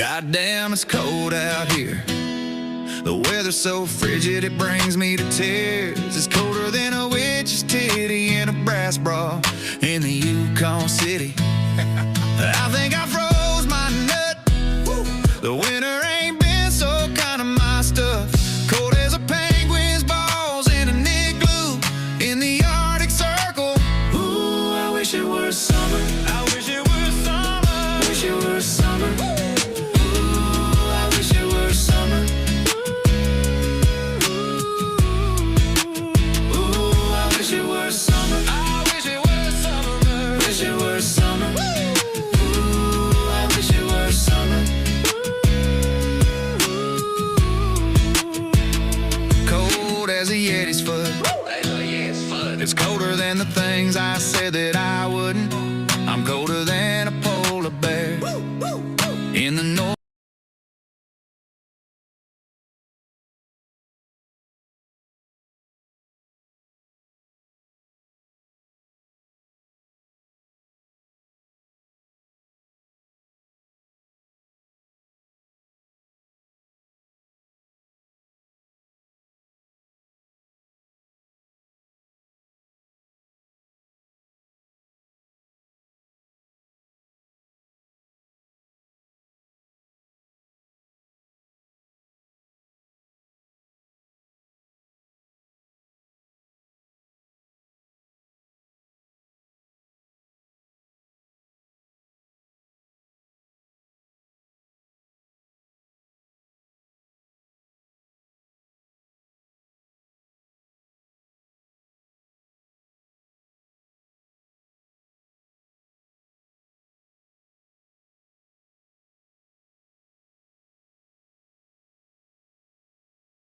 Goddamn, it's cold out here. The weather's so frigid it brings me to tears. It's colder than a witch's titty in a brass bra in the Yukon City. I think I froze my nut. The winter ain't been so kind of my stuff. Cold as a penguin's balls in an igloo in the Arctic Circle. Ooh, I wish it were summer. I wish it were summer. Wish it were summer. Ooh, I wish it were summer. Ooh, I wish it were summer. I wish it were summer. Wish it were summer. Ooh, I wish it were summer. Cold as a Yeti's foot. It's colder than the things I said that I